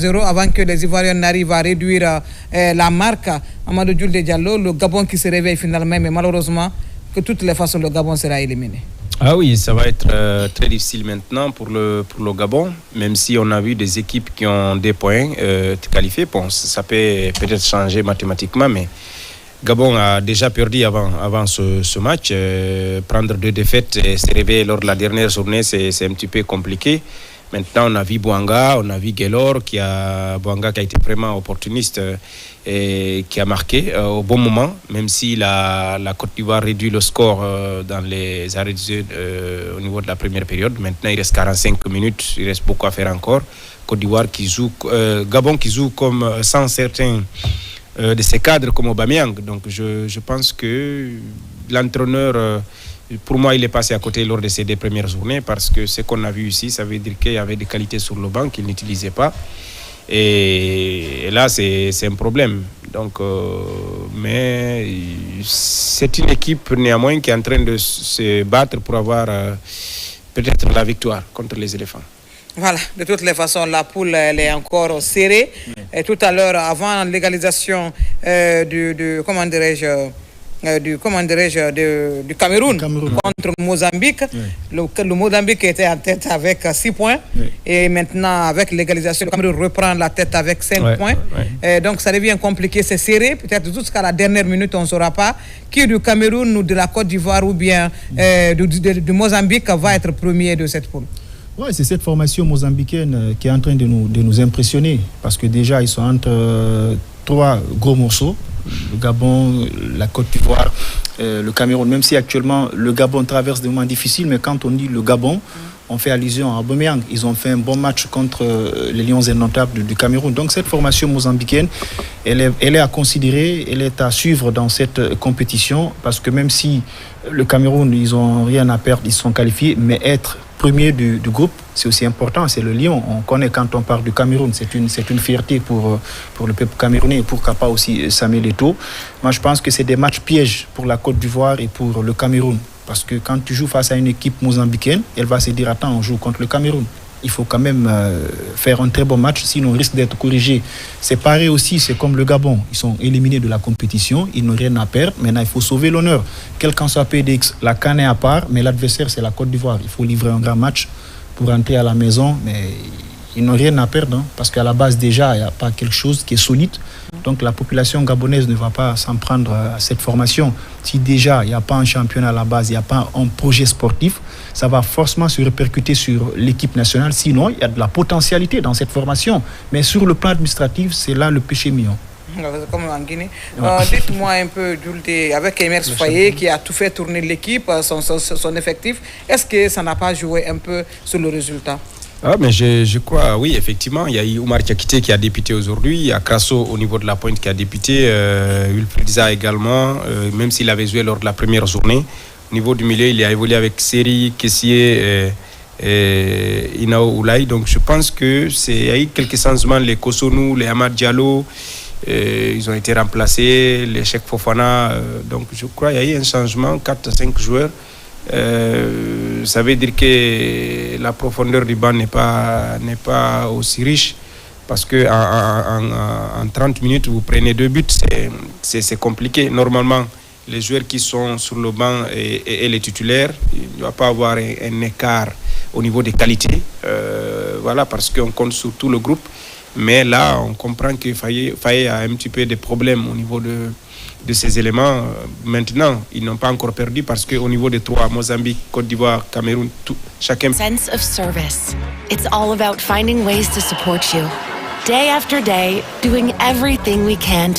0 avant que les Ivoiriens n'arrivent à réduire la marque. Amadou Djoulde Diallo, le Gabon qui se réveille finalement, mais malheureusement, que de toutes les façons, le Gabon sera éliminé. Ah oui, ça va être très difficile maintenant pour le Gabon, même si on a vu des équipes qui ont des points qualifiés. Bon, ça peut peut-être changer mathématiquement, mais Gabon a déjà perdu avant ce match. Prendre 2 défaites et se réveiller lors de la dernière journée, c'est un petit peu compliqué. Maintenant, on a vu Bouanga, on a vu Guelor, Bouanga qui a été vraiment opportuniste et qui a marqué au bon moment, même si la Côte d'Ivoire réduit le score dans les arrêts de jeu au niveau de la première période. Maintenant, il reste 45 minutes, il reste beaucoup à faire encore. Côte d'Ivoire Gabon qui joue comme sans certains de ses cadres comme Aubameyang. Donc, je pense que l'entraîneur... pour moi, il est passé à côté lors de ces 2 premières journées parce que ce qu'on a vu ici, ça veut dire qu'il y avait des qualités sur le banc qu'il n'utilisait pas. Et là, c'est un problème. Donc, mais c'est une équipe néanmoins qui est en train de se battre pour avoir peut-être la victoire contre les éléphants. Voilà, de toutes les façons, la poule elle est encore serrée. Et tout à l'heure, avant l'égalisation comment dirais-je, du Cameroun contre le Mozambique. Le Mozambique était en tête avec 6 points. Et maintenant, avec l'égalisation, le Cameroun reprend la tête avec 5 points. Donc, ça devient compliqué, c'est serré. Peut-être jusqu'à la dernière minute, on ne saura pas qui du Cameroun ou de la Côte d'Ivoire ou bien du Mozambique va être premier de cette poule. Ouais, c'est cette formation mozambicaine qui est en train de nous impressionner. Parce que déjà, ils sont entre 3 gros morceaux. Le Gabon, la Côte d'Ivoire, le Cameroun. Même si actuellement le Gabon traverse des moments difficiles, mais quand on dit le Gabon, on fait allusion à Aubameyang. Ils ont fait un bon match contre les Lions indomptables du Cameroun. Donc cette formation mozambicaine, elle est à considérer, elle est à suivre dans cette compétition, parce que même si le Cameroun, ils n'ont rien à perdre, ils sont qualifiés, mais être premier du groupe, c'est aussi important, c'est le lion. On connaît quand on parle du Cameroun, c'est une fierté pour le peuple camerounais et pourquoi pas aussi Samuel Eto'o. Moi, je pense que c'est des matchs pièges pour la Côte d'Ivoire et pour le Cameroun. Parce que quand tu joues face à une équipe mozambicaine, elle va se dire, attends, on joue contre le Cameroun. Il faut quand même faire un très bon match, sinon on risque d'être corrigé. C'est pareil aussi, c'est comme le Gabon. Ils sont éliminés de la compétition, ils n'ont rien à perdre. Maintenant, il faut sauver l'honneur. Quel qu'en soit PDX, la CAN est à part, mais l'adversaire, c'est la Côte d'Ivoire. Il faut livrer un grand match pour rentrer à la maison, mais ils n'ont rien à perdre, parce qu'à la base, déjà, il n'y a pas quelque chose qui est solide. Donc, la population gabonaise ne va pas s'en prendre à cette formation. Si déjà, il n'y a pas un championnat à la base, il n'y a pas un projet sportif, ça va forcément se répercuter sur l'équipe nationale. Sinon, il y a de la potentialité dans cette formation. Mais sur le plan administratif, c'est là le péché mignon. Comme en Guinée. Dites-moi un peu, Djoulde, avec Emer Faye qui a tout fait tourner l'équipe, son effectif, est-ce que ça n'a pas joué un peu sur le résultat? Ah, mais je crois, oui, effectivement. Il y a eu Oumar Diakité qui a débuté aujourd'hui. Il y a Crasso au niveau de la pointe qui a débuté. Wilfried Zaha également, même s'il avait joué lors de la première journée. Au niveau du milieu, il a évolué avec Seri, Kessié et Inao Oulay. Donc je pense que il y a eu quelques changements. Les Kosonou, les Amad Diallo, ils ont été remplacés. Les Cheikh Fofana. Donc je crois qu'il y a eu un changement, 4 à 5 joueurs. Ça veut dire que la profondeur du banc n'est pas aussi riche parce que en 30 minutes vous prenez 2 buts, c'est compliqué. Normalement, les joueurs qui sont sur le banc et les titulaires, il ne doit pas avoir un écart au niveau des qualités. Voilà, parce qu'on compte sur tout le groupe. Mais là, on comprend que Faye a un petit peu de problèmes au niveau de ces éléments. Maintenant, ils n'ont pas encore perdu parce qu'au niveau des 3, Mozambique, Côte d'Ivoire, Cameroun, chacun... Sense of service. It's all about finding ways to support you. Day after day, doing everything we can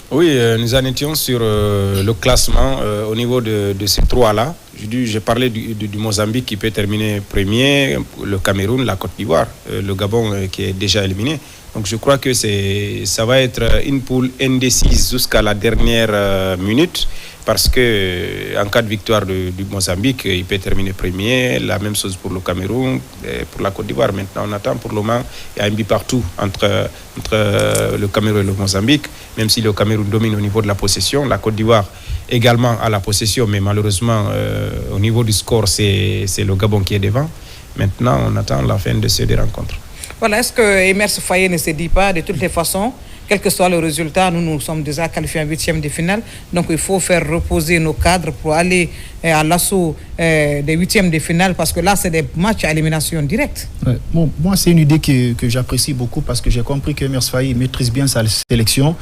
Oui, nous en étions sur le classement au niveau de ces trois-là. J'ai parlé du Mozambique qui peut terminer premier, le Cameroun, la Côte d'Ivoire, le Gabon qui est déjà éliminé. Donc je crois que ça va être une poule indécise jusqu'à la dernière minute, parce que en cas de victoire du Mozambique, il peut terminer premier. La même chose pour le Cameroun et pour la Côte d'Ivoire. Maintenant, on attend pour le moment. Il y a un but partout entre le Cameroun et le Mozambique, même si le Cameroun domine au niveau de la possession. La Côte d'Ivoire également a la possession, mais malheureusement, au niveau du score, c'est le Gabon qui est devant. Maintenant, on attend la fin de ces deux rencontres. Voilà, est-ce que Emerse Faé ne se dit pas, de toutes les façons, quel que soit le résultat, nous sommes déjà qualifiés en 8e de finale, donc il faut faire reposer nos cadres pour aller à l'assaut des 8e de finale, parce que là, c'est des matchs à élimination directe. Ouais. Bon, moi, c'est une idée que j'apprécie beaucoup, parce que j'ai compris que Emerse Faé maîtrise bien sa sélection.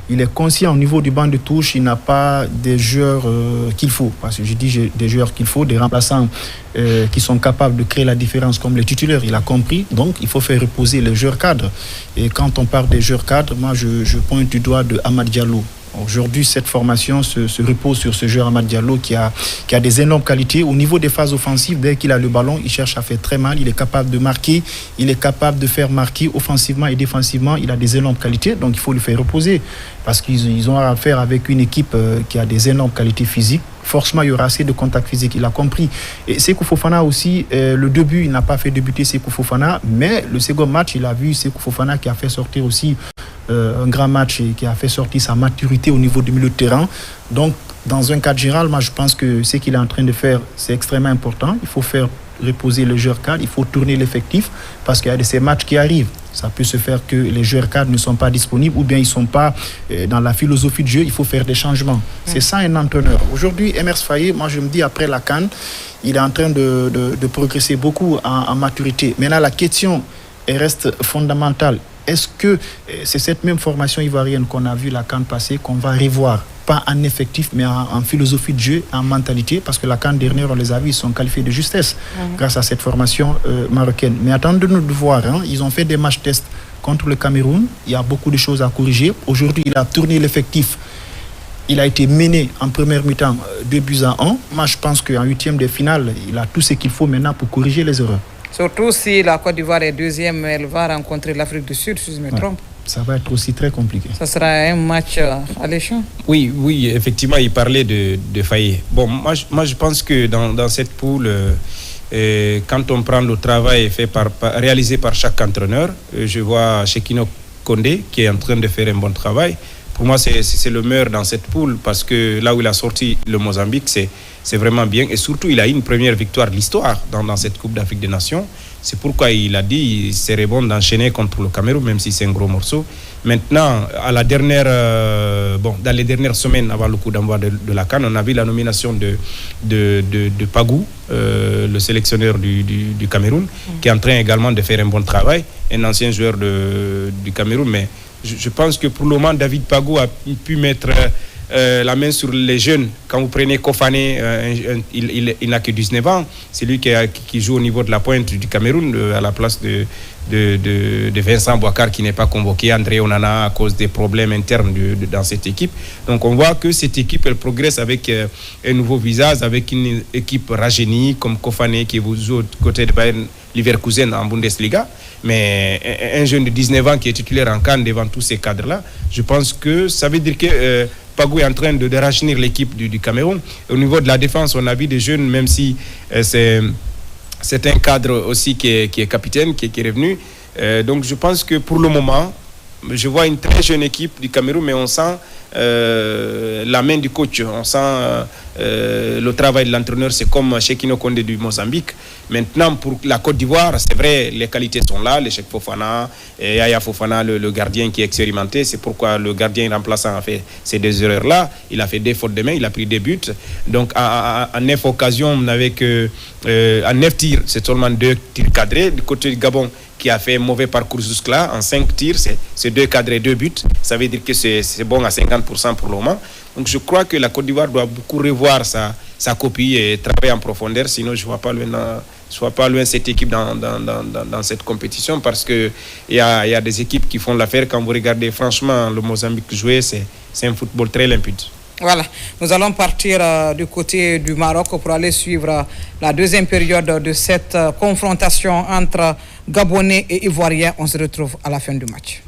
Il est conscient au niveau du banc de touche, il n'a pas des joueurs qu'il faut, parce que je dis des joueurs qu'il faut, des remplaçants qui sont capables de créer la différence comme les titulaires. Il a compris, donc il faut faire reposer les joueurs cadres. Et quand on parle des joueurs cadres, moi je pointe du doigt de Amad Diallo. Aujourd'hui, cette formation se repose sur ce joueur Amad Diallo qui a des énormes qualités. Au niveau des phases offensives, dès qu'il a le ballon, il cherche à faire très mal. Il est capable de marquer, il est capable de faire marquer offensivement et défensivement. Il a des énormes qualités, donc il faut le faire reposer. Parce qu'ils ont affaire avec une équipe qui a des énormes qualités physiques. Forcément, il y aura assez de contact physique, il a compris. Et Sékou Fofana aussi, le début, il n'a pas fait débuter Sékou Fofana, mais le second match, il a vu Sékou Fofana qui a fait sortir aussi un grand match et qui a fait sortir sa maturité au niveau du milieu de terrain. Donc, dans un cadre général, moi, je pense que ce qu'il est en train de faire, c'est extrêmement important. Il faut faire reposer les joueurs cadres, il faut tourner l'effectif, parce qu'il y a de ces matchs qui arrivent. Ça peut se faire que les joueurs cadres ne sont pas disponibles, ou bien ils ne sont pas dans la philosophie de jeu. Il faut faire des changements. C'est ça un entraîneur. Aujourd'hui, Emerse Faé, moi je me dis, après la CAN, il est en train de progresser beaucoup en maturité. Maintenant, la question reste fondamentale. Est-ce que c'est cette même formation ivoirienne qu'on a vue la CAN passée qu'on va revoir, pas en effectif, mais en philosophie de jeu, en mentalité, parce que la CAN dernière, on les a vus, ils sont qualifiés de justesse grâce à cette formation marocaine. Mais attendons-nous de voir, ils ont fait des matchs tests contre le Cameroun, il y a beaucoup de choses à corriger. Aujourd'hui, il a tourné l'effectif. Il a été mené en première mi-temps 2-1. Moi, je pense qu'en 8e de finale, il a tout ce qu'il faut maintenant pour corriger les erreurs. Surtout si la Côte d'Ivoire est 2e, elle va rencontrer l'Afrique du Sud, si je me trompe. Ça va être aussi très compliqué. Ça sera un match alléchant. Oui, effectivement, il parlait de Faye. Bon, moi, je pense que dans cette poule, quand on prend le travail réalisé par chaque entraîneur, je vois Chekino Kondé qui est en train de faire un bon travail. Pour moi, c'est le meilleur dans cette poule, parce que là où il a sorti le Mozambique, c'est vraiment bien. Et surtout, il a eu une première victoire de l'histoire dans cette Coupe d'Afrique des Nations. C'est pourquoi il a dit qu'il serait bon d'enchaîner contre le Cameroun, même si c'est un gros morceau. Maintenant, dans les dernières semaines avant le coup d'envoi de la CAN, on a vu la nomination de Pagou, le sélectionneur du Cameroun, qui est en train également de faire un bon travail, un ancien joueur du Cameroun. Mais je pense que pour le moment, David Pagou a pu mettre la main sur les jeunes. Quand vous prenez Kofané, il n'a que 19 ans. C'est lui qui joue au niveau de la pointe du Cameroun, à la place de Vincent Bouakar, qui n'est pas convoqué, André Onana, à cause des problèmes internes dans cette équipe. Donc on voit que cette équipe, elle progresse avec un nouveau visage, avec une équipe rajeunie comme Kofané, qui vous joue du côté de Bayern Leverkusen en Bundesliga. Mais un jeune de 19 ans qui est titulaire en CAN devant tous ces cadres-là, je pense que ça veut dire que Pagou est en train de rajeunir l'équipe du Cameroun. Au niveau de la défense, on a vu des jeunes, même si c'est un cadre aussi qui est capitaine, qui est revenu. Donc je pense que pour le moment, je vois une très jeune équipe du Cameroun, mais on sent la main du coach, on sent le travail de l'entraîneur. C'est comme Chekino Kondé du Mozambique. Maintenant, pour la Côte d'Ivoire, c'est vrai, les qualités sont là, les Cheikh Fofana, et Yaya Fofana, le gardien qui est expérimenté. C'est pourquoi le gardien remplaçant a fait ces deux erreurs-là. Il a fait des fautes de main, il a pris des buts. Donc, en 9 occasions, on n'avait que en 9 tirs, c'est seulement 2 tirs cadrés. Du côté du Gabon, qui a fait un mauvais parcours jusque-là, en 5 tirs, c'est 2 cadrés, 2 buts. Ça veut dire que c'est bon à 50% pour le moment. Donc je crois que la Côte d'Ivoire doit beaucoup revoir sa sa copie et travailler en profondeur. Sinon, je ne vois pas loin cette équipe dans cette compétition parce qu'il y a des équipes qui font l'affaire. Quand vous regardez franchement le Mozambique jouer, c'est un football très limpide. Voilà, nous allons partir du côté du Maroc pour aller suivre la deuxième période de cette confrontation entre Gabonais et Ivoiriens. On se retrouve à la fin du match.